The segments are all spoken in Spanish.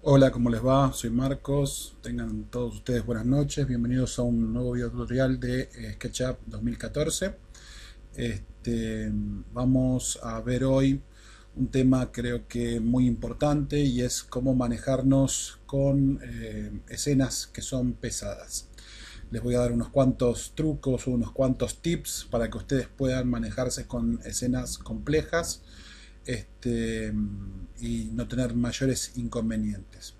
Hola, ¿cómo les va? Soy Marcos. Tengan todos ustedes buenas noches. Bienvenidos a un nuevo video tutorial de SketchUp 2014. Vamos a ver hoy un tema creo que muy importante y es cómo manejarnos con escenas que son pesadas. Les voy a dar unos cuantos trucos, unos cuantos tips para que ustedes puedan manejarse con escenas complejas este, y no tener mayores inconvenientes.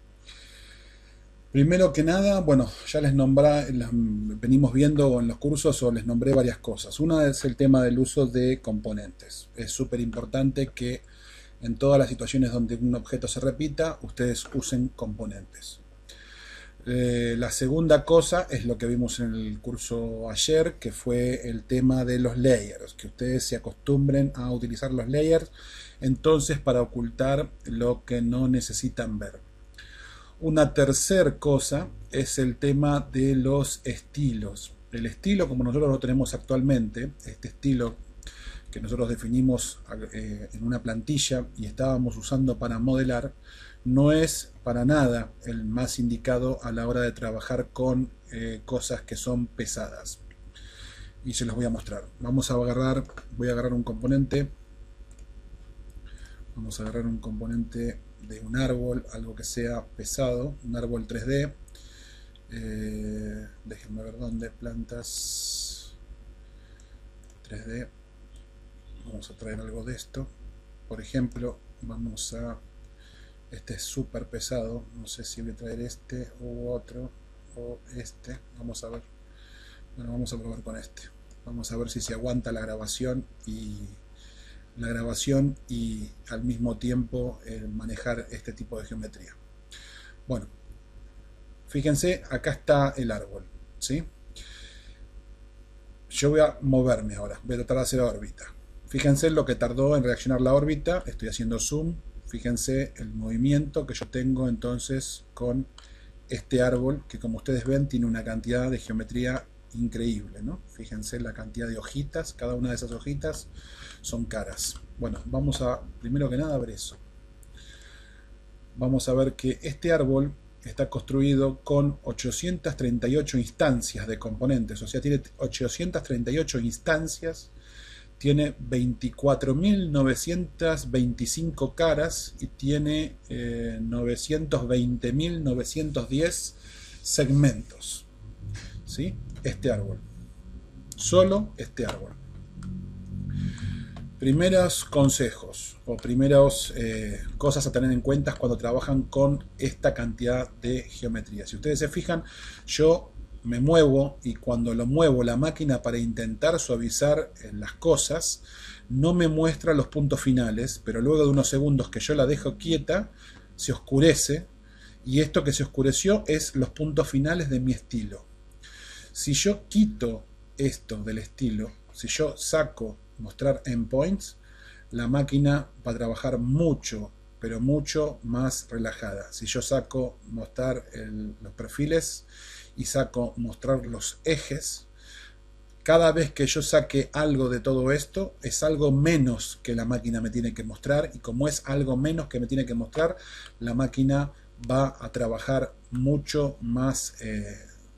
Primero que nada, bueno, ya venimos viendo en los cursos o les nombré varias cosas. Una es el tema del uso de componentes. Es súper importante que en todas las situaciones donde un objeto se repita, ustedes usen componentes. La segunda cosa es lo que vimos en el curso ayer, que fue el tema de los layers, que ustedes se acostumbren a utilizar los layers entonces para ocultar lo que no necesitan ver. Una tercer cosa es el tema de los estilos. El estilo como nosotros lo tenemos actualmente, este estilo que nosotros definimos en una plantilla y estábamos usando para modelar, no es para nada el más indicado a la hora de trabajar con cosas que son pesadas. Y se los voy a mostrar. Voy a agarrar un componente. Vamos a agarrar un componente de un árbol, algo que sea pesado, un árbol 3D. Déjenme ver dónde, plantas 3D. Vamos a traer algo de esto. Por ejemplo, este es súper pesado, no sé si voy a traer este u otro o este. Vamos a ver. Bueno, vamos a probar con este. Vamos a ver si se aguanta la grabación y al mismo tiempo manejar este tipo de geometría. Bueno, fíjense, acá está el árbol, ¿sí? Yo voy a moverme ahora, voy a tratar de hacer la órbita. Fíjense lo que tardó en reaccionar la órbita, estoy haciendo zoom, fíjense el movimiento que yo tengo entonces con este árbol, que como ustedes ven tiene una cantidad de geometría increíble, ¿no? Fíjense la cantidad de hojitas, cada una de esas hojitas son caras. Bueno, vamos a, primero que nada, ver eso. Vamos a ver que este árbol está construido con 838 instancias de componentes, o sea, tiene 838 instancias, tiene 24.925 caras y tiene 920.910 segmentos. ¿Sí? Este árbol. Solo este árbol. Primeros consejos o primeras cosas a tener en cuenta cuando trabajan con esta cantidad de geometría. Si ustedes se fijan, yo me muevo y cuando lo muevo la máquina para intentar suavizar las cosas, no me muestra los puntos finales, pero luego de unos segundos que yo la dejo quieta, se oscurece y esto que se oscureció es los puntos finales de mi estilo. Si yo quito esto del estilo, si yo saco mostrar endpoints, la máquina va a trabajar mucho, pero mucho más relajada. Si yo saco mostrar los perfiles y saco mostrar los ejes, cada vez que yo saque algo de todo esto, es algo menos que la máquina me tiene que mostrar, y como es algo menos que me tiene que mostrar, la máquina va a trabajar mucho más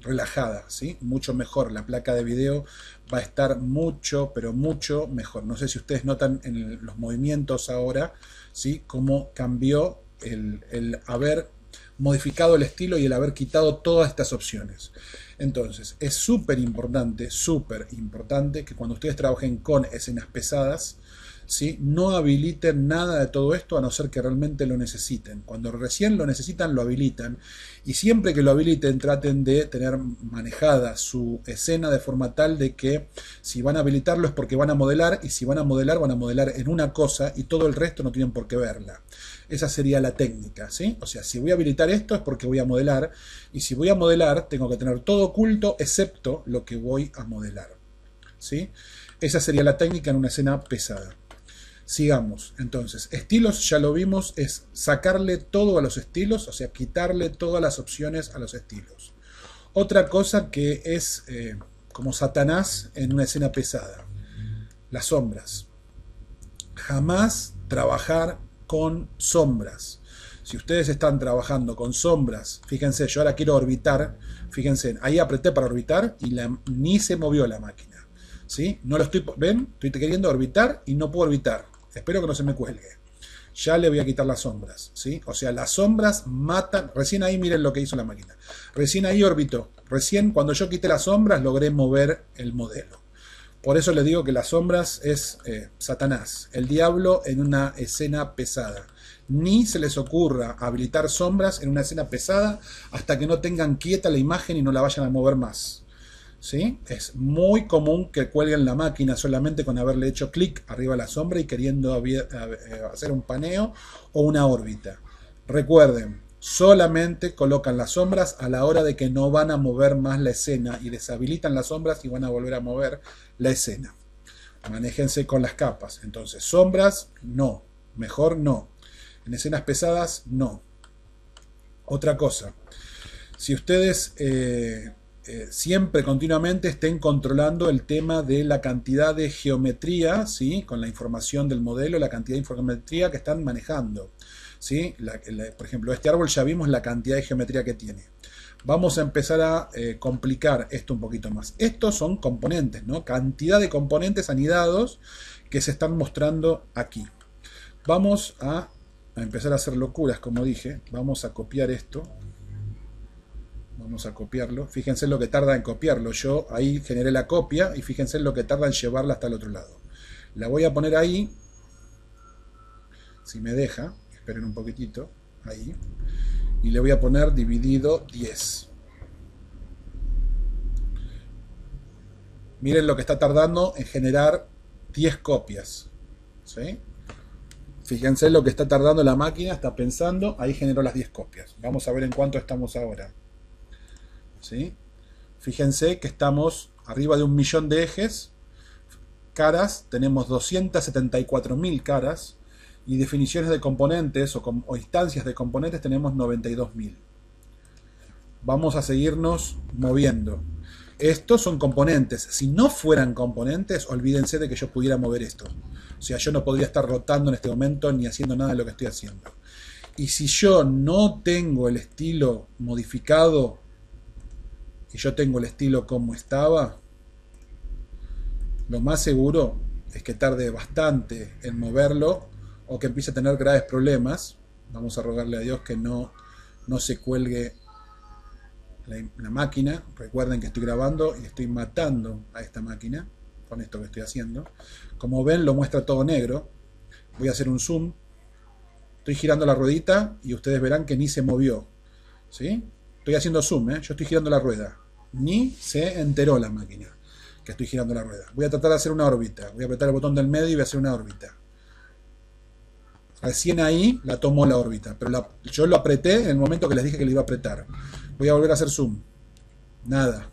relajada, ¿sí? Mucho mejor. La placa de video va a estar mucho, pero mucho mejor. No sé si ustedes notan en los movimientos ahora, ¿sí? Cómo cambió el haber modificado el estilo y el haber quitado todas estas opciones. Entonces, es súper importante que cuando ustedes trabajen con escenas pesadas, ¿sí? No habiliten nada de todo esto a no ser que realmente lo necesiten. Cuando recién lo necesitan, lo habilitan. Y siempre que lo habiliten, traten de tener manejada su escena de forma tal de que si van a habilitarlo es porque van a modelar, y si van a modelar en una cosa y todo el resto no tienen por qué verla. Esa sería la técnica, ¿sí? O sea, si voy a habilitar esto es porque voy a modelar, y si voy a modelar tengo que tener todo oculto excepto lo que voy a modelar, ¿sí? Esa sería la técnica en una escena pesada. Sigamos, entonces, estilos ya lo vimos, es sacarle todo a los estilos, o sea, quitarle todas las opciones a los estilos. Otra cosa que es como Satanás en una escena pesada, las sombras. Jamás trabajar con sombras. Si ustedes están trabajando con sombras, fíjense, yo ahora quiero orbitar, fíjense, ahí apreté para orbitar y ni se movió la máquina. ¿Sí? No lo estoy, ¿ven? Estoy queriendo orbitar y no puedo orbitar. Espero que no se me cuelgue. Ya le voy a quitar las sombras, ¿sí? O sea, las sombras matan. Recién ahí miren lo que hizo la máquina. Recién ahí orbitó. Recién cuando yo quité las sombras logré mover el modelo. Por eso les digo que las sombras es Satanás, el diablo en una escena pesada. Ni se les ocurra habilitar sombras en una escena pesada hasta que no tengan quieta la imagen y no la vayan a mover más. ¿Sí? Es muy común que cuelguen la máquina solamente con haberle hecho clic arriba a la sombra y queriendo hacer un paneo o una órbita. Recuerden, solamente colocan las sombras a la hora de que no van a mover más la escena y deshabilitan las sombras y van a volver a mover la escena. Manéjense con las capas. Entonces, sombras, no. Mejor no. En escenas pesadas, no. Otra cosa. Si ustedes siempre continuamente estén controlando el tema de la cantidad de geometría, ¿sí? Con la información del modelo, la cantidad de geometría que están manejando, ¿sí? Por ejemplo, este árbol ya vimos la cantidad de geometría que tiene. Vamos a empezar a complicar esto un poquito más. Estos son componentes, ¿no? Cantidad de componentes anidados que se están mostrando aquí. Vamos a empezar a hacer locuras, como dije. Vamos a copiar esto. Vamos a copiarlo. Fíjense lo que tarda en copiarlo. Yo ahí generé la copia y fíjense lo que tarda en llevarla hasta el otro lado. La voy a poner ahí. Si me deja. Esperen un poquitito. Ahí. Y le voy a poner dividido 10. Miren lo que está tardando en generar 10 copias. ¿Sí? Fíjense lo que está tardando la máquina. Está pensando. Ahí generó las 10 copias. Vamos a ver en cuánto estamos ahora. ¿Sí? Fíjense que estamos arriba de 1.000.000 de ejes, caras, tenemos 274.000 caras y definiciones de componentes o instancias de componentes tenemos 92.000. Vamos a seguirnos moviendo. Estos son componentes. Si no fueran componentes, olvídense de que yo pudiera mover esto. O sea, yo no podría estar rotando en este momento ni haciendo nada de lo que estoy haciendo. Y si yo no tengo el estilo modificado y yo tengo el estilo como estaba, lo más seguro es que tarde bastante en moverlo o que empiece a tener graves problemas. Vamos a rogarle a Dios que no se cuelgue la máquina. Recuerden que estoy grabando y estoy matando a esta máquina con esto que estoy haciendo. Como ven, lo muestra todo negro. Voy a hacer un zoom. Estoy girando la ruedita y ustedes verán que ni se movió. ¿Sí? Estoy haciendo zoom, yo estoy girando la rueda. Ni se enteró la máquina que estoy girando la rueda. Voy a tratar de hacer una órbita. Voy a apretar el botón del medio y voy a hacer una órbita. Recién ahí la tomó la órbita. Pero yo lo apreté en el momento que les dije que le iba a apretar. Voy a volver a hacer zoom. Nada.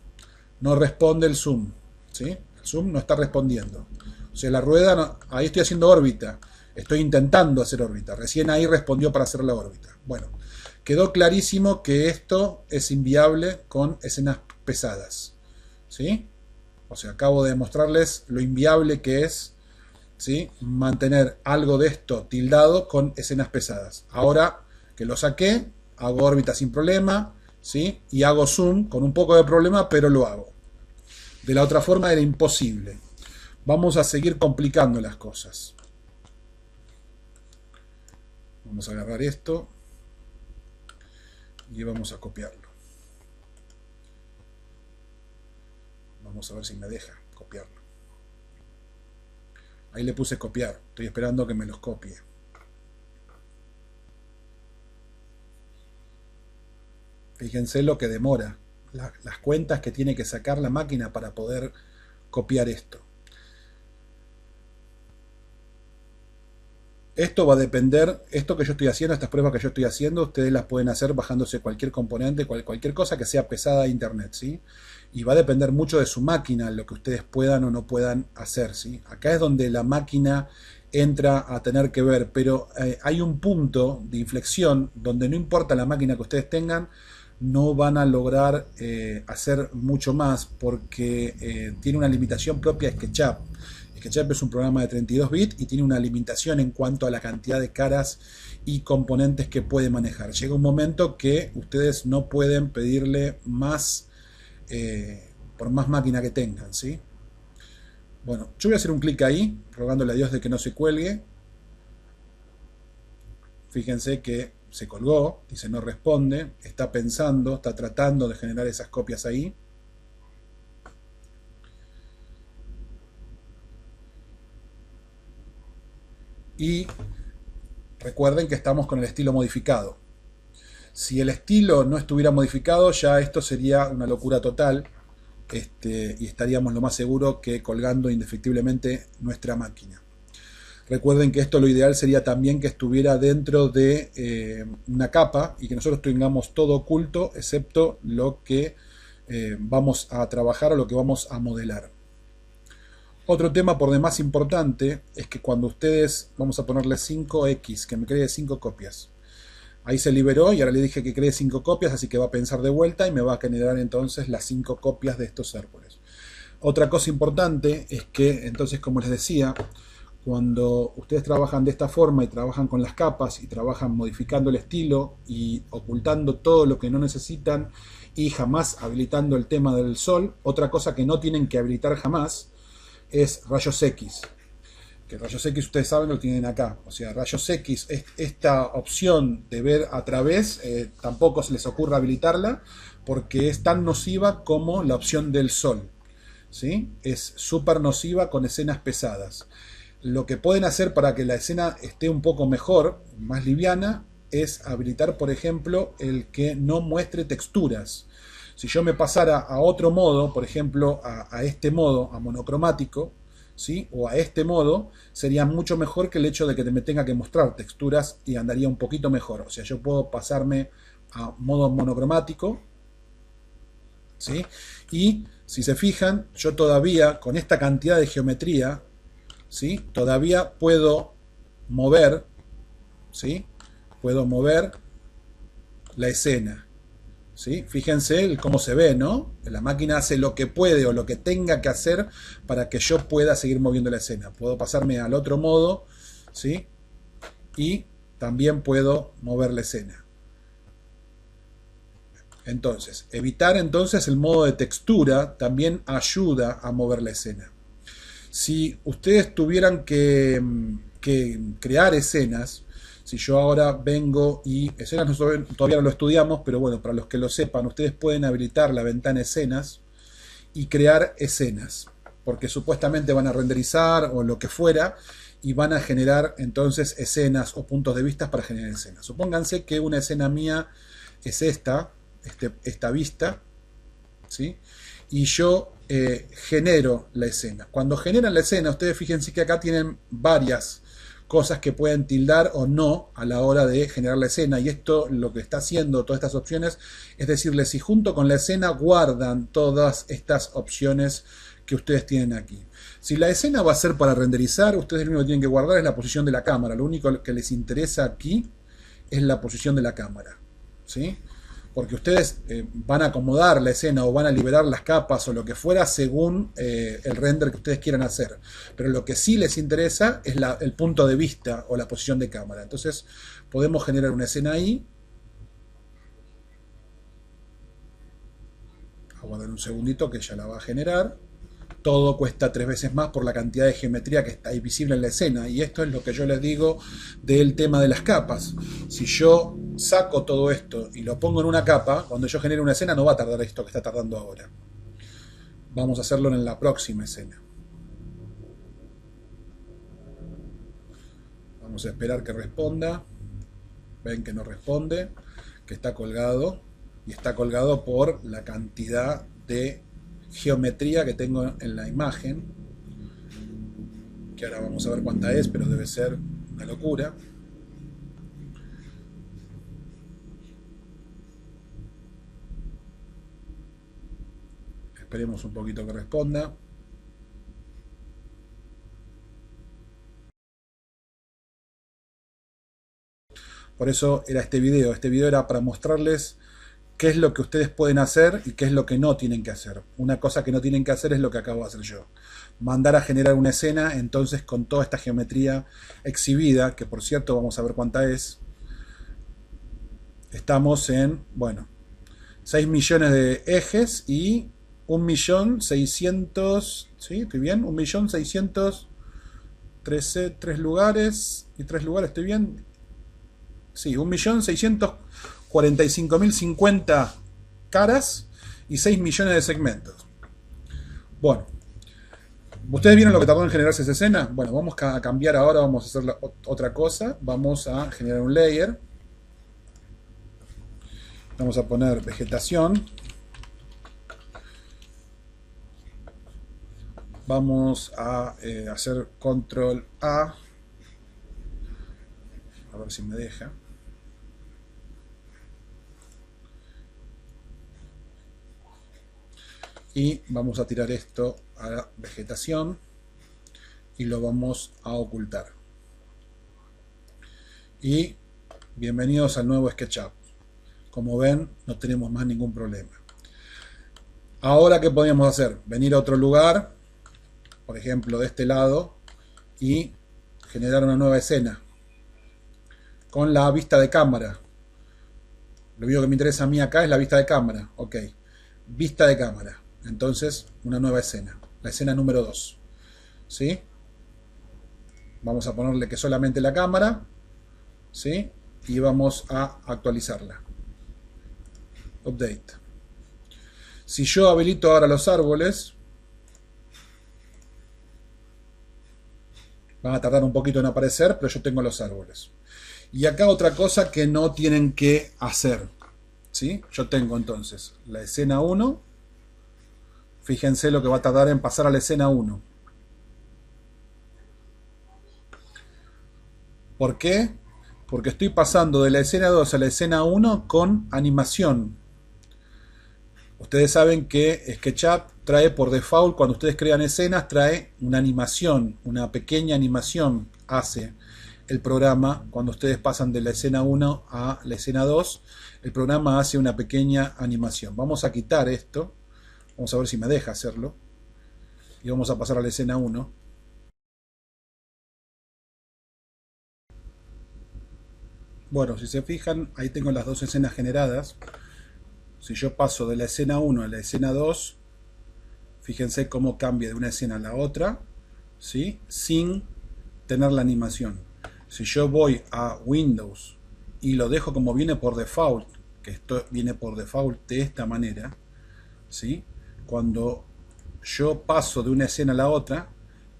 No responde el zoom. ¿Sí? El zoom no está respondiendo. O sea, la rueda, no, ahí estoy haciendo órbita. Estoy intentando hacer órbita. Recién ahí respondió para hacer la órbita. Bueno, quedó clarísimo que esto es inviable con escenas pesadas. ¿Sí? O sea, acabo de mostrarles lo inviable que es, ¿sí?, mantener algo de esto tildado con escenas pesadas. Ahora que lo saqué, hago órbita sin problema, ¿sí?, y hago zoom con un poco de problema, pero lo hago. De la otra forma era imposible. Vamos a seguir complicando las cosas. Vamos a agarrar esto y vamos a copiarlo. Vamos a ver si me deja copiarlo. Ahí le puse copiar. Estoy esperando que me los copie. Fíjense lo que demora. Las cuentas que tiene que sacar la máquina para poder copiar esto. Esto va a depender, esto que yo estoy haciendo, estas pruebas que yo estoy haciendo, ustedes las pueden hacer bajándose cualquier componente, cualquier cosa que sea pesada de internet, ¿sí? Y va a depender mucho de su máquina, lo que ustedes puedan o no puedan hacer, ¿sí? Acá es donde la máquina entra a tener que ver, pero hay un punto de inflexión donde no importa la máquina que ustedes tengan, no van a lograr hacer mucho más porque tiene una limitación propia SketchUp. SketchUp es un programa de 32 bits y tiene una limitación en cuanto a la cantidad de caras y componentes que puede manejar. Llega un momento que ustedes no pueden pedirle más por más máquina que tengan, ¿sí? Bueno, yo voy a hacer un clic ahí, rogándole a Dios de que no se cuelgue. Fíjense que se colgó, dice no responde, está pensando, está tratando de generar esas copias ahí. Y recuerden que estamos con el estilo modificado. Si el estilo no estuviera modificado, ya esto sería una locura total. Y estaríamos lo más seguro que colgando indefectiblemente nuestra máquina. Recuerden que esto lo ideal sería también que estuviera dentro de una capa y que nosotros tengamos todo oculto excepto lo que vamos a trabajar o lo que vamos a modelar. Otro tema por demás importante es que cuando ustedes, vamos a ponerle 5x, que me cree 5 copias. Ahí se liberó y ahora le dije que cree 5 copias, así que va a pensar de vuelta y me va a generar entonces las 5 copias de estos árboles. Otra cosa importante es que, entonces, como les decía, cuando ustedes trabajan de esta forma y trabajan con las capas y trabajan modificando el estilo y ocultando todo lo que no necesitan y jamás habilitando el tema del sol, otra cosa que no tienen que habilitar jamás es rayos X. Que rayos X ustedes saben lo tienen acá, o sea, rayos X, esta opción de ver a través, tampoco se les ocurra habilitarla porque es tan nociva como la opción del sol, ¿sí? Es súper nociva con escenas pesadas. Lo que pueden hacer para que la escena esté un poco mejor, más liviana, es habilitar, por ejemplo, el que no muestre texturas. Si yo me pasara a otro modo, por ejemplo, a este modo, a monocromático, ¿sí? O a este modo, sería mucho mejor que el hecho de que me tenga que mostrar texturas y andaría un poquito mejor. O sea, yo puedo pasarme a modo monocromático, ¿sí? Y si se fijan, yo todavía con esta cantidad de geometría, ¿sí? Todavía puedo mover, ¿sí? Puedo mover la escena. ¿Sí? Fíjense cómo se ve, ¿no? La máquina hace lo que puede o lo que tenga que hacer para que yo pueda seguir moviendo la escena. Puedo pasarme al otro modo, ¿sí? Y también puedo mover la escena. Entonces, evitar entonces el modo de textura también ayuda a mover la escena. Si ustedes tuvieran que crear escenas, si yo ahora vengo y escenas todavía no lo estudiamos, pero bueno, para los que lo sepan, ustedes pueden habilitar la ventana escenas y crear escenas, porque supuestamente van a renderizar o lo que fuera y van a generar entonces escenas o puntos de vista para generar escenas. Supónganse que una escena mía es esta vista, ¿sí? Y yo genero la escena. Cuando generan la escena, ustedes fíjense que acá tienen varias cosas que pueden tildar o no a la hora de generar la escena, y esto lo que está haciendo todas estas opciones es decirles si junto con la escena guardan todas estas opciones que ustedes tienen aquí. Si la escena va a ser para renderizar, ustedes lo único que tienen que guardar es la posición de la cámara. Lo único que les interesa aquí es la posición de la cámara, ¿sí? Porque ustedes van a acomodar la escena o van a liberar las capas o lo que fuera según el render que ustedes quieran hacer. Pero lo que sí les interesa es el punto de vista o la posición de cámara. Entonces podemos generar una escena ahí. Aguardar un segundito que ya la va a generar. Todo cuesta 3 veces más por la cantidad de geometría que está ahí visible en la escena. Y esto es lo que yo les digo del tema de las capas. Si yo saco todo esto y lo pongo en una capa, cuando yo genere una escena no va a tardar esto que está tardando ahora. Vamos a hacerlo en la próxima escena. Vamos a esperar que responda. Ven que no responde, que está colgado. Y está colgado por la cantidad de geometría que tengo en la imagen, que ahora vamos a ver cuánta es, pero debe ser una locura. Esperemos un poquito que responda. Por eso era este video. Este video era para mostrarles qué es lo que ustedes pueden hacer y qué es lo que no tienen que hacer. Una cosa que no tienen que hacer es lo que acabo de hacer yo. Mandar a generar una escena, entonces con toda esta geometría exhibida, que por cierto vamos a ver cuánta es. Estamos en, bueno, 6 millones de ejes y 1.600.000, ¿sí? ¿Estoy bien? 1.600.000, 3 lugares y 3 lugares, ¿estoy bien? Sí, 1.645.050 caras y 6 millones de segmentos. Bueno, ¿ustedes vieron lo que tardó en generarse esa escena? Bueno, vamos a cambiar ahora, vamos a hacer otra cosa. Vamos a generar un layer. Vamos a poner vegetación. Vamos a hacer control A. A ver si me deja. Y vamos a tirar esto a la vegetación y lo vamos a ocultar. Y bienvenidos al nuevo SketchUp. Como ven, no tenemos más ningún problema. Ahora, ¿qué podríamos hacer? Venir a otro lugar, por ejemplo de este lado, y generar una nueva escena con la vista de cámara. Lo único que me interesa a mí acá es la vista de cámara. Ok, vista de cámara. Entonces, una nueva escena, la escena número 2. ¿Sí? Vamos a ponerle que solamente la cámara, ¿sí? Y vamos a actualizarla. Update. Si yo habilito ahora los árboles, van a tardar un poquito en aparecer, pero yo tengo los árboles. Y acá otra cosa que no tienen que hacer, ¿sí? Yo tengo entonces la escena 1. Fíjense lo que va a tardar en pasar a la escena 1. ¿Por qué? Porque estoy pasando de la escena 2 a la escena 1 con animación. Ustedes saben que SketchUp trae por default, cuando ustedes crean escenas, trae una animación, una pequeña animación hace el programa. Cuando ustedes pasan de la escena 1 a la escena 2, el programa hace una pequeña animación. Vamos a quitar esto. Vamos a ver si me deja hacerlo. Y vamos a pasar a la escena 1. Bueno, si se fijan, ahí tengo las dos escenas generadas. Si yo paso de la escena 1 a la escena 2, fíjense cómo cambia de una escena a la otra, ¿sí? Sin tener la animación. Si yo voy a Windows y lo dejo como viene por default, que esto viene por default de esta manera, ¿sí? Cuando yo paso de una escena a la otra,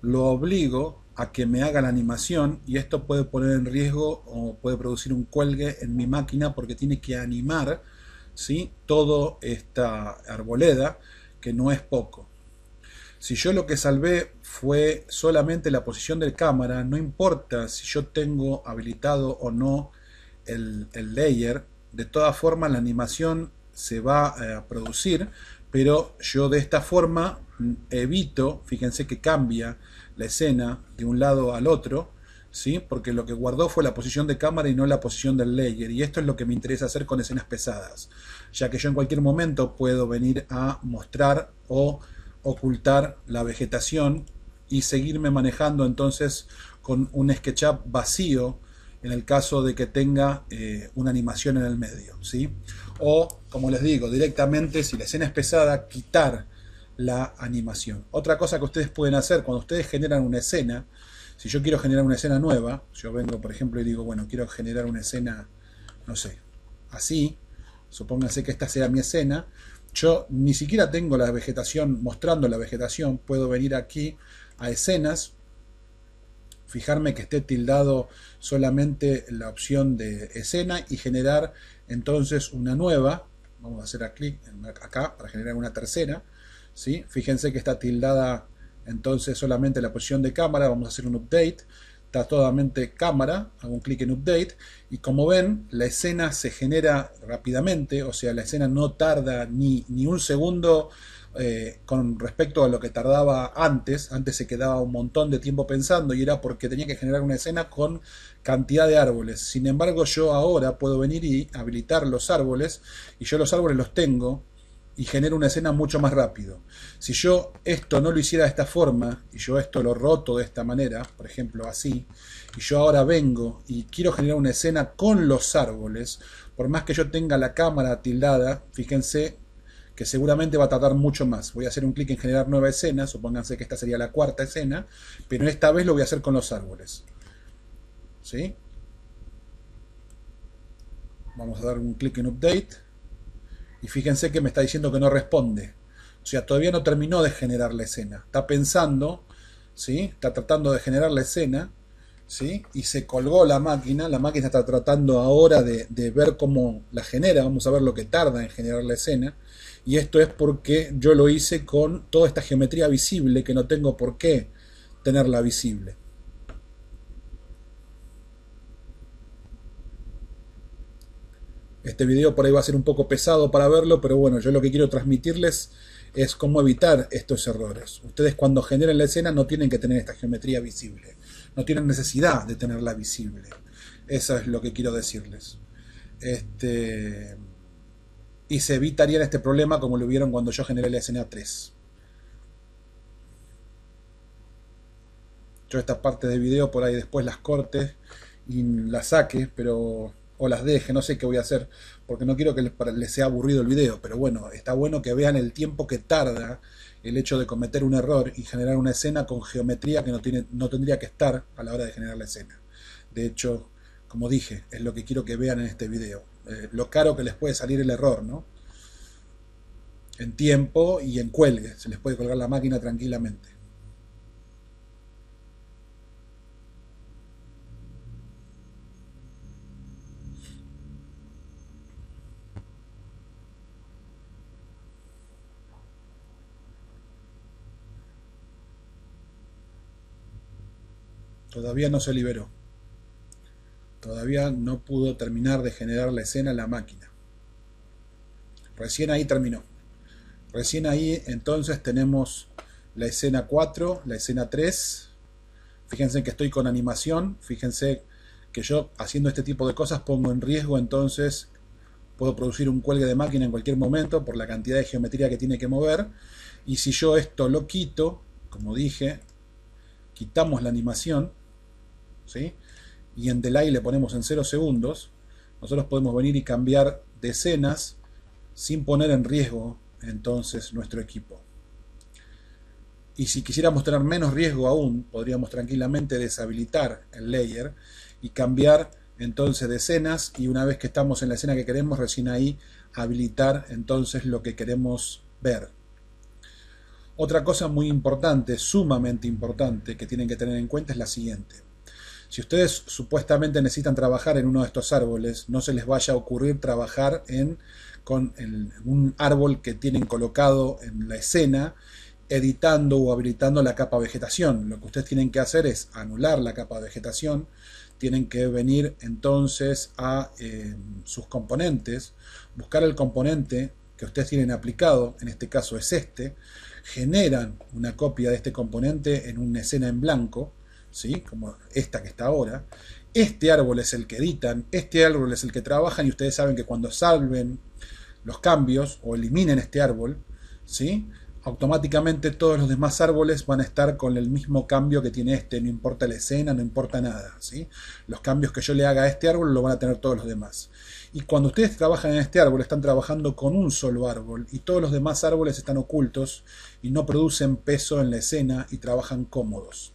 lo obligo a que me haga la animación, y esto puede poner en riesgo o puede producir un cuelgue en mi máquina porque tiene que animar, ¿sí? Toda esta arboleda, que no es poco. Si yo lo que salvé fue solamente la posición del cámara, no importa si yo tengo habilitado o no el layer, de todas formas la animación se va a producir, pero yo de esta forma evito, fíjense que cambia la escena de un lado al otro, ¿sí? Porque lo que guardó fue la posición de cámara y no la posición del layer, y esto es lo que me interesa hacer con escenas pesadas, ya que yo en cualquier momento puedo venir a mostrar o ocultar la vegetación y seguirme manejando entonces con un SketchUp vacío en el caso de que tenga una animación en el medio, ¿sí? O, como les digo, directamente, si la escena es pesada, quitar la animación. Otra cosa que ustedes pueden hacer cuando ustedes generan una escena, si yo quiero generar una escena nueva, yo vengo por ejemplo y digo, bueno, quiero generar una escena, no sé, así, supónganse que esta sea mi escena, yo ni siquiera tengo la vegetación, mostrando la vegetación, puedo venir aquí a escenas, fijarme que esté tildado solamente la opción de escena y generar entonces una nueva. Vamos a hacer clic acá para generar una tercera, ¿sí? Fíjense que está tildada entonces solamente la posición de cámara. Vamos a hacer un update. está totalmente cámara, hago un clic en Update y como ven la escena se genera rápidamente, o sea la escena no tarda ni un segundo con respecto a lo que tardaba antes. Antes se quedaba un montón de tiempo pensando y era porque tenía que generar una escena con cantidad de árboles. Sin embargo yo ahora puedo venir y habilitar los árboles y yo los árboles los tengo y genero una escena mucho más rápido. Si yo esto no lo hiciera de esta forma y yo esto lo roto de esta manera, por ejemplo así, y yo ahora vengo y quiero generar una escena con los árboles, por más que yo tenga la cámara tildada, fíjense que seguramente va a tardar mucho más. Voy a hacer un clic en generar nueva escena, supónganse que esta sería la cuarta escena, pero esta vez lo voy a hacer con los árboles. ¿Sí? Vamos a dar un clic en Update y fíjense que me está diciendo que no responde. O sea, todavía no terminó de generar la escena. Está pensando, ¿sí? Está tratando de generar la escena, ¿sí? Y se colgó la máquina. La máquina está tratando ahora de ver cómo la genera. Vamos a ver lo que tarda en generar la escena. Y esto es porque yo lo hice con toda esta geometría visible que no tengo por qué tenerla visible. Este video por ahí va a ser un poco pesado para verlo, pero bueno, yo lo que quiero transmitirles es cómo evitar estos errores. Ustedes cuando generen la escena no tienen que tener esta geometría visible. No tienen necesidad de tenerla visible. Eso es lo que quiero decirles. Y se evitarían este problema como lo vieron cuando yo generé la escena 3. Yo estas partes de video por ahí después las corte y las saque, pero o las deje, no sé qué voy a hacer, porque no quiero que les sea aburrido el video, pero bueno, está bueno que vean el tiempo que tarda el hecho de cometer un error y generar una escena con geometría que no tendría que estar a la hora de generar la escena. De hecho, como dije, es lo que quiero que vean en este video. Lo caro que les puede salir el error, ¿no? En tiempo y en cuelgue, se les puede colgar la máquina tranquilamente. Todavía no se liberó. Todavía no pudo terminar de generar la escena en la máquina. Recién ahí terminó. Recién ahí entonces tenemos la escena 4, la escena 3. Fíjense que estoy con animación. Fíjense que yo haciendo este tipo de cosas pongo en riesgo, entonces puedo producir un cuelgue de máquina en cualquier momento por la cantidad de geometría que tiene que mover. Y si yo esto lo quito, como dije, quitamos la animación, ¿sí? Y en delay le ponemos en 0 segundos, nosotros podemos venir y cambiar de escenas sin poner en riesgo entonces nuestro equipo. Y si quisiéramos tener menos riesgo aún, podríamos tranquilamente deshabilitar el layer y cambiar entonces de escenas, y una vez que estamos en la escena que queremos, recién ahí habilitar entonces lo que queremos ver. Otra cosa muy importante, sumamente importante, que tienen que tener en cuenta es la siguiente. Si ustedes supuestamente necesitan trabajar en uno de estos árboles, no se les vaya a ocurrir trabajar con un árbol que tienen colocado en la escena, editando o habilitando la capa vegetación. Lo que ustedes tienen que hacer es anular la capa vegetación, tienen que venir entonces a sus componentes, buscar el componente que ustedes tienen aplicado, en este caso es este, generan una copia de este componente en una escena en blanco, ¿sí? Como esta que está ahora. Este árbol es el que editan, este árbol es el que trabajan, y ustedes saben que cuando salven los cambios o eliminen este árbol, ¿sí? Automáticamente todos los demás árboles van a estar con el mismo cambio que tiene este, no importa la escena, no importa nada, ¿sí? Los cambios que yo le haga a este árbol lo van a tener todos los demás. Y cuando ustedes trabajan en este árbol, están trabajando con un solo árbol, y todos los demás árboles están ocultos y no producen peso en la escena y trabajan cómodos,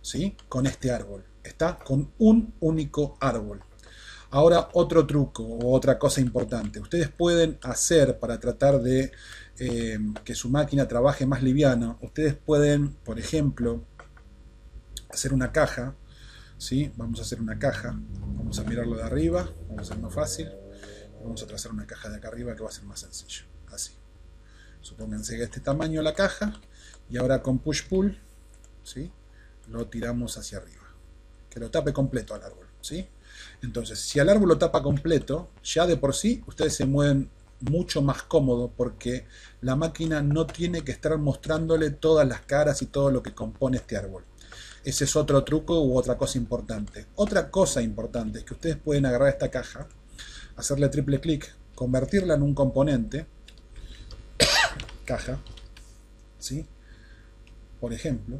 ¿sí? Con este árbol. Está con un único árbol. Ahora otro truco o otra cosa importante. Ustedes pueden hacer para tratar de que su máquina trabaje más liviano. Ustedes pueden, por ejemplo, hacer una caja, ¿sí? Vamos a hacer una caja. Vamos a mirarlo de arriba. Vamos a hacer más fácil. Vamos a trazar una caja de acá arriba que va a ser más sencillo. Así. Supónganse que este tamaño la caja. Y ahora con push-pull, ¿sí? Lo tiramos hacia arriba. que lo tape completo al árbol, ¿sí? Entonces, si al árbol lo tapa completo, ya de por sí ustedes se mueven mucho más cómodo porque la máquina no tiene que estar mostrándole todas las caras y todo lo que compone este árbol. Ese es otro truco u otra cosa importante. Otra cosa importante es que ustedes pueden agarrar esta caja, hacerle triple clic, convertirla en un componente, caja, ¿sí? Por ejemplo,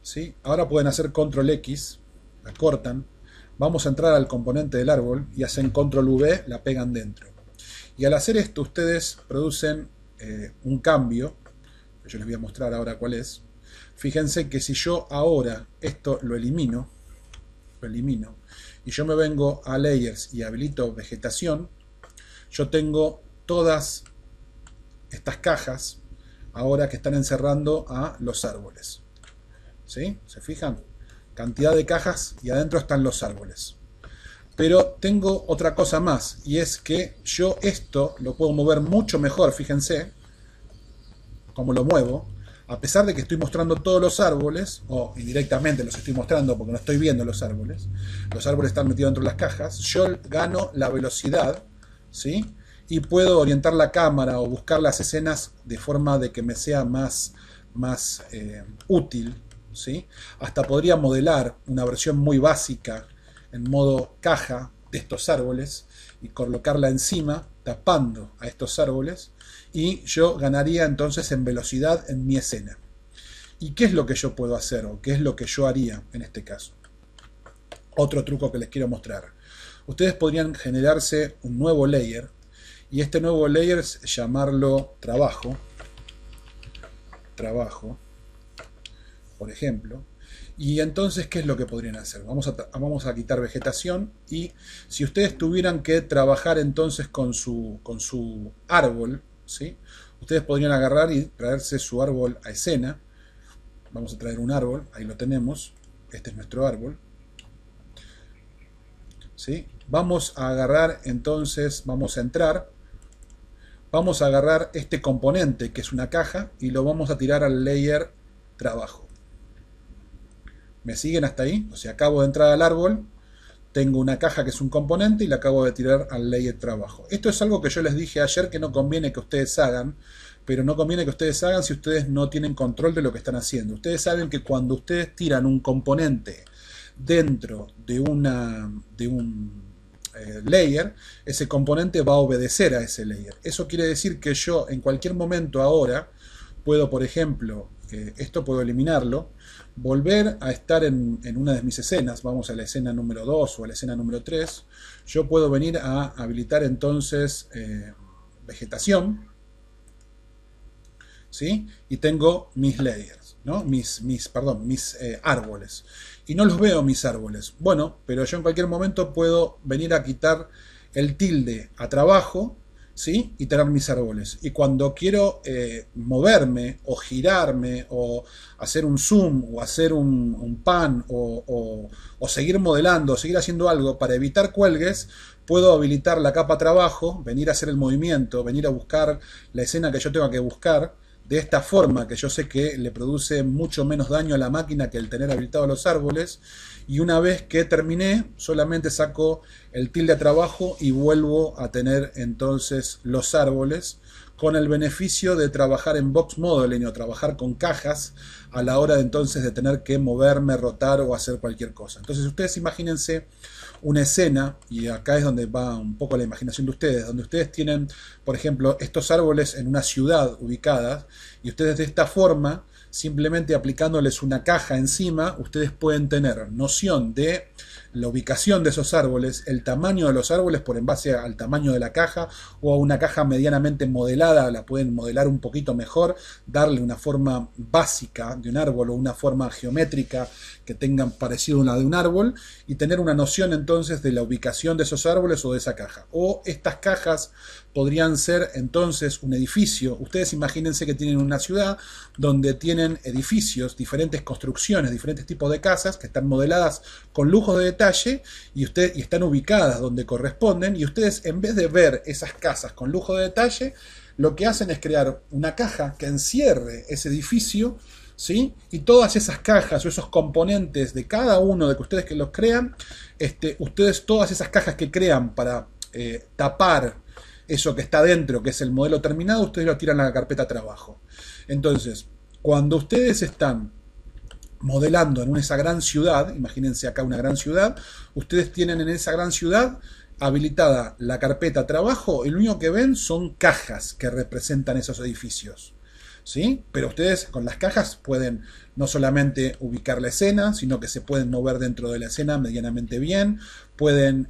¿sí? Ahora pueden hacer control X, la cortan, vamos a entrar al componente del árbol y hacen control V, la pegan dentro. Y al hacer esto ustedes producen un cambio, que yo les voy a mostrar ahora cuál es. Fíjense que si yo ahora esto lo elimino, y yo me vengo a Layers y habilito vegetación, yo tengo todas estas cajas ahora que están encerrando a los árboles. ¿Sí? ¿Se fijan? Cantidad de cajas y adentro están los árboles. Pero tengo otra cosa más, y es que yo esto lo puedo mover mucho mejor, fíjense cómo lo muevo, a pesar de que estoy mostrando todos los árboles, o indirectamente los estoy mostrando porque no estoy viendo los árboles están metidos dentro de las cajas, yo gano la velocidad, ¿sí? Y puedo orientar la cámara o buscar las escenas de forma de que me sea más útil, ¿sí? Hasta podría modelar una versión muy básica en modo caja de estos árboles y colocarla encima tapando a estos árboles y yo ganaría entonces en velocidad en mi escena. ¿Y qué es lo que yo puedo hacer o qué es lo que yo haría en este caso? Otro truco que les quiero mostrar. Ustedes podrían generarse un nuevo layer y este nuevo layer llamarlo trabajo, por ejemplo. Y entonces, ¿qué es lo que podrían hacer? Vamos a quitar vegetación y si ustedes tuvieran que trabajar entonces con su árbol, ¿sí? Ustedes podrían agarrar y traerse su árbol a escena. Vamos a traer un árbol, ahí lo tenemos. Este es nuestro árbol. ¿Sí? Vamos a agarrar entonces, vamos a entrar. Vamos a agarrar este componente que es una caja y lo vamos a tirar al layer trabajo. ¿Me siguen hasta ahí? O sea, acabo de entrar al árbol, tengo una caja que es un componente y la acabo de tirar al layer trabajo. Esto es algo que yo les dije ayer que no conviene que ustedes hagan, pero no conviene que ustedes hagan si ustedes no tienen control de lo que están haciendo. Ustedes saben que cuando ustedes tiran un componente dentro de un layer, ese componente va a obedecer a ese layer. Eso quiere decir que yo en cualquier momento ahora puedo, por ejemplo, esto puedo eliminarlo, volver a estar en una de mis escenas, vamos a la escena número 2 o a la escena número 3, yo puedo venir a habilitar entonces vegetación, ¿sí? Y tengo mis layers, ¿no? mis árboles. Y no los veo mis árboles. Bueno, pero yo en cualquier momento puedo venir a quitar el tilde a trabajo, ¿sí? Y tener mis árboles. Y cuando quiero moverme o girarme o hacer un zoom o hacer un pan o seguir modelando o seguir haciendo algo para evitar cuelgues, puedo habilitar la capa trabajo, venir a hacer el movimiento, venir a buscar la escena que yo tenga que buscar de esta forma que yo sé que le produce mucho menos daño a la máquina que el tener habilitados los árboles. Y una vez que terminé, solamente saco el tilde a trabajo y vuelvo a tener entonces los árboles, con el beneficio de trabajar en box modeling o trabajar con cajas a la hora de entonces de tener que moverme, rotar o hacer cualquier cosa. Entonces ustedes imagínense una escena, y acá es donde va un poco la imaginación de ustedes, donde ustedes tienen, por ejemplo, estos árboles en una ciudad ubicada, y ustedes de esta forma, simplemente aplicándoles una caja encima, ustedes pueden tener noción de la ubicación de esos árboles, el tamaño de los árboles por en base al tamaño de la caja, o a una caja medianamente modelada, la pueden modelar un poquito mejor, darle una forma básica de un árbol o una forma geométrica que tengan parecido a la de un árbol, y tener una noción entonces de la ubicación de esos árboles o de esa caja. O estas cajas podrían ser entonces un edificio. Ustedes imagínense que tienen una ciudad donde tienen edificios, diferentes construcciones, diferentes tipos de casas que están modeladas con lujos de detalle y están ubicadas donde corresponden, y ustedes, en vez de ver esas casas con lujo de detalle, lo que hacen es crear una caja que encierre ese edificio ¿sí? Y todas esas cajas o esos componentes de cada uno de que ustedes que los crean, ustedes todas esas cajas que crean para tapar eso que está dentro, que es el modelo terminado, ustedes lo tiran a la carpeta trabajo. Entonces, cuando ustedes están modelando en esa gran ciudad, imagínense acá una gran ciudad, ustedes tienen en esa gran ciudad habilitada la carpeta trabajo y lo único que ven son cajas que representan esos edificios. ¿Sí? Pero ustedes con las cajas pueden no solamente ubicar la escena, sino que se pueden mover dentro de la escena medianamente bien, pueden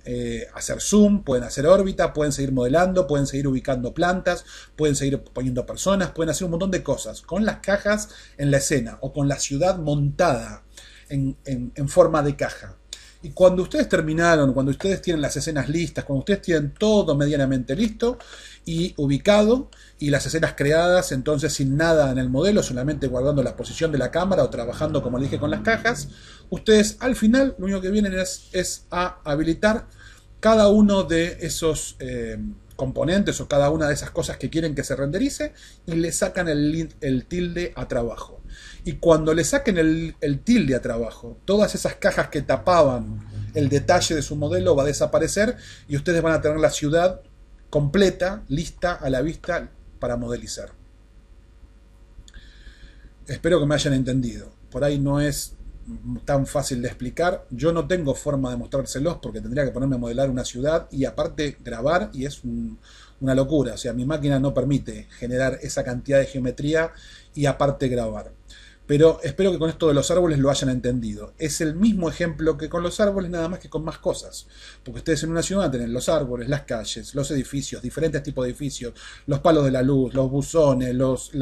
hacer zoom, pueden hacer órbita, pueden seguir modelando, pueden seguir ubicando plantas, pueden seguir poniendo personas, pueden hacer un montón de cosas con las cajas en la escena o con la ciudad montada en forma de caja. Y cuando ustedes terminaron, cuando ustedes tienen las escenas listas, cuando ustedes tienen todo medianamente listo y ubicado y las escenas creadas, entonces sin nada en el modelo, solamente guardando la posición de la cámara o trabajando como le dije con las cajas, ustedes al final lo único que vienen es a habilitar cada uno de esos componentes o cada una de esas cosas que quieren que se renderice y le sacan el tilde a trabajo. Y cuando le saquen el tilde a trabajo, todas esas cajas que tapaban el detalle de su modelo va a desaparecer y ustedes van a tener la ciudad completa, lista a la vista para modelizar. Espero que me hayan entendido. Por ahí no es tan fácil de explicar. Yo no tengo forma de mostrárselos porque tendría que ponerme a modelar una ciudad y aparte grabar y es una locura. O sea, mi máquina no permite generar esa cantidad de geometría y aparte grabar. Pero espero que con esto de los árboles lo hayan entendido. Es el mismo ejemplo que con los árboles, nada más que con más cosas. Porque ustedes en una ciudad tienen los árboles, las calles, los edificios, diferentes tipos de edificios, los palos de la luz, los buzones, los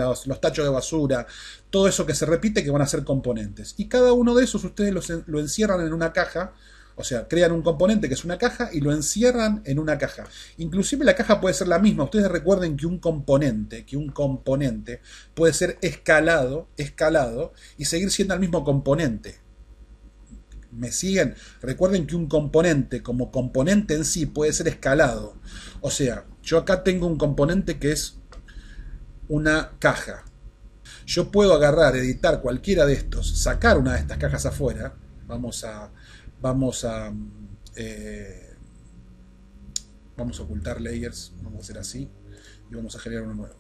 tachos de basura, todo eso que se repite que van a ser componentes. Y cada uno de esos ustedes lo encierran en una caja. O sea, crean un componente que es una caja y lo encierran en una caja. Inclusive la caja puede ser la misma. Ustedes recuerden que un componente puede ser escalado y seguir siendo el mismo componente. ¿Me siguen? Recuerden que un componente como componente en sí puede ser escalado. O sea, yo acá tengo un componente que es una caja. Yo puedo agarrar, editar cualquiera de estos, sacar una de estas cajas afuera. Vamos a ocultar layers, vamos a hacer así y vamos a generar uno nuevo.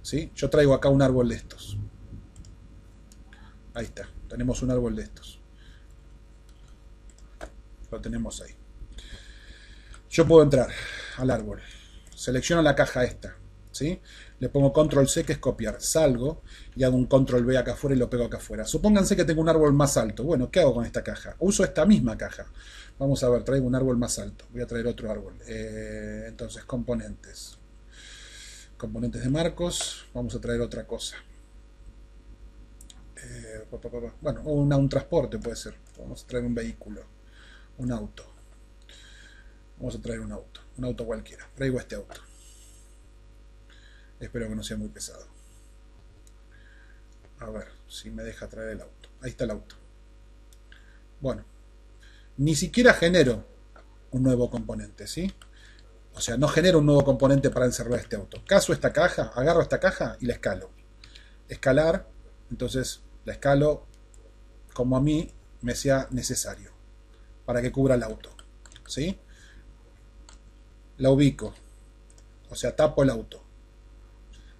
¿Sí? Yo traigo acá un árbol de estos. Ahí está, tenemos un árbol de estos. Lo tenemos ahí. Yo puedo entrar al árbol, selecciono la caja esta, ¿sí? Le pongo control C, que es copiar, salgo y hago un control V acá afuera y lo pego acá afuera. Supónganse que tengo un árbol más alto. Bueno, ¿qué hago con esta caja? Uso esta misma caja. Vamos a ver, traigo un árbol más alto. Voy a traer otro árbol. Entonces, componentes. Componentes de marcos. Vamos a traer otra cosa. Bueno, un transporte puede ser. Vamos a traer un vehículo. Un auto. Vamos a traer un auto. Un auto cualquiera. Traigo este auto. Espero que no sea muy pesado. A ver si me deja traer el auto. Ahí está el auto. Bueno, ni siquiera genero un nuevo componente, ¿sí? O sea, no genero un nuevo componente para encerrar este auto. Caso esta caja, agarro esta caja y la escalo. Escalar, entonces la escalo como a mí me sea necesario para que cubra el auto, ¿sí? La ubico, o sea, tapo el auto.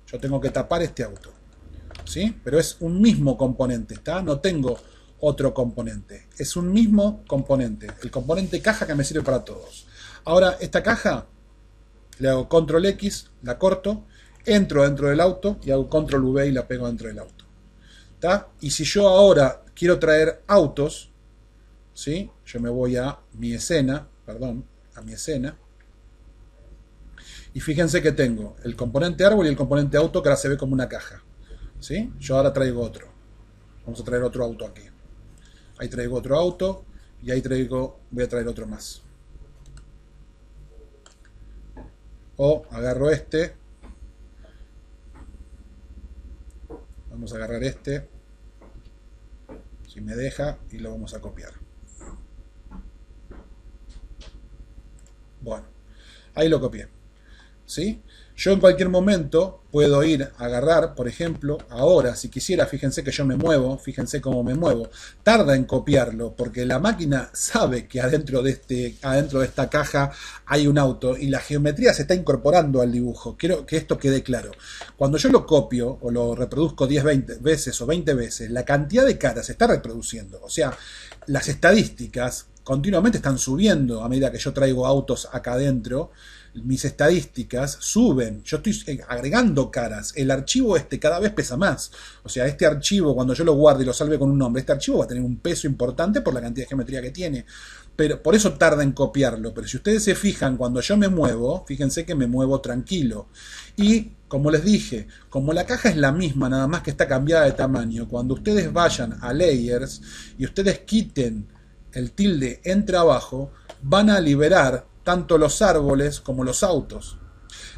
Yo tengo que tapar este auto, ¿sí? Pero es un mismo componente, ¿está? No tengo otro componente. Es un mismo componente. El componente caja que me sirve para todos. Ahora, esta caja, le hago control X, la corto, entro dentro del auto y hago control V y la pego dentro del auto. ¿Está? Y si yo ahora quiero traer autos, ¿sí? Yo me voy a mi escena, y fíjense que tengo el componente árbol y el componente auto que ahora se ve como una caja, ¿sí? Yo ahora traigo otro. Vamos a traer otro auto aquí. Ahí traigo otro auto y ahí voy a traer otro más. O agarro este. Vamos a agarrar este. Si me deja y lo vamos a copiar. Bueno, ahí lo copié. ¿sí? Yo en cualquier momento puedo ir a agarrar, por ejemplo, ahora, si quisiera, fíjense que yo me muevo, fíjense cómo me muevo. Tarda en copiarlo, porque la máquina sabe que adentro de esta caja hay un auto y la geometría se está incorporando al dibujo. Quiero que esto quede claro. Cuando yo lo copio o lo reproduzco 10, 20 veces o 20 veces, la cantidad de caras se está reproduciendo. O sea, las estadísticas continuamente están subiendo a medida que yo traigo autos acá adentro. Mis estadísticas suben, yo estoy agregando caras, el archivo cada vez pesa más, o sea, este archivo cuando yo lo guarde y lo salve con un nombre, este archivo va a tener un peso importante por la cantidad de geometría que tiene, pero por eso tarda en copiarlo. Pero si ustedes se fijan, cuando yo me muevo, fíjense que me muevo tranquilo, y como les dije, como la caja es la misma, nada más que está cambiada de tamaño, cuando ustedes vayan a Layers y ustedes quiten el tilde en trabajo, van a liberar tanto los árboles como los autos.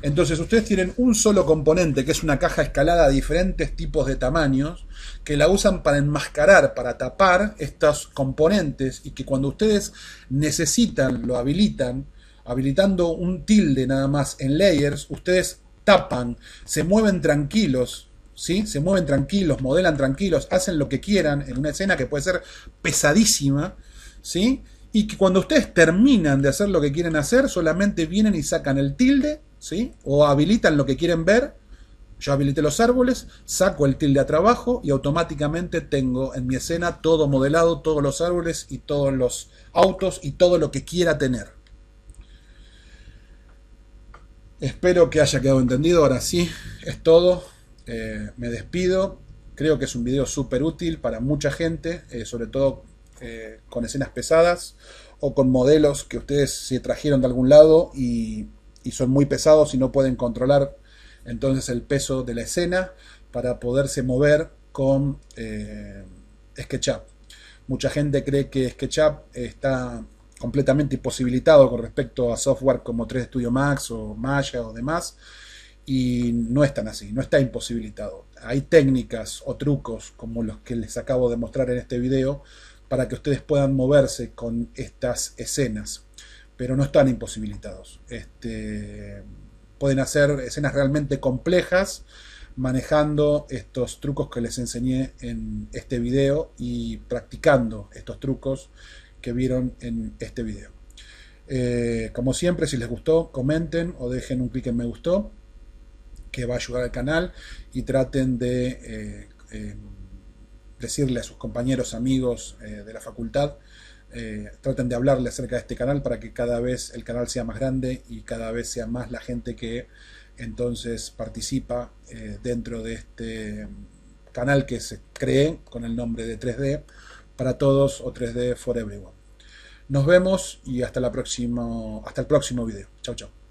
Entonces ustedes tienen un solo componente, que es una caja escalada a diferentes tipos de tamaños, que la usan para enmascarar, para tapar estos componentes, y que cuando ustedes necesitan, lo habilitan, habilitando un tilde nada más en Layers, ustedes tapan, se mueven tranquilos, ¿sí? Se mueven tranquilos, modelan tranquilos, hacen lo que quieran en una escena que puede ser pesadísima, ¿sí? Y que cuando ustedes terminan de hacer lo que quieren hacer, solamente vienen y sacan el tilde, ¿sí? O habilitan lo que quieren ver. Yo habilité los árboles, saco el tilde a trabajo y automáticamente tengo en mi escena todo modelado, todos los árboles y todos los autos y todo lo que quiera tener. Espero que haya quedado entendido. Ahora sí, es todo. Me despido. Creo que es un video súper útil para mucha gente, sobre todo con escenas pesadas o con modelos que ustedes se trajeron de algún lado y son muy pesados y no pueden controlar entonces el peso de la escena para poderse mover con SketchUp. Mucha gente cree que SketchUp está completamente imposibilitado con respecto a software como 3D Studio Max o Maya o demás, y no es tan así, no está imposibilitado. Hay técnicas o trucos como los que les acabo de mostrar en este video para que ustedes puedan moverse con estas escenas, pero no están imposibilitados. Pueden hacer escenas realmente complejas manejando estos trucos que les enseñé en este video y practicando estos trucos que vieron en este video. Como siempre, si les gustó, comenten o dejen un clic en me gustó, que va a ayudar al canal, y traten de decirle a sus compañeros, amigos de la facultad, traten de hablarle acerca de este canal para que cada vez el canal sea más grande y cada vez sea más la gente que entonces participa dentro de este canal que se cree con el nombre de 3D para todos o 3D for everyone. Nos vemos y hasta el próximo video. Chau, chau.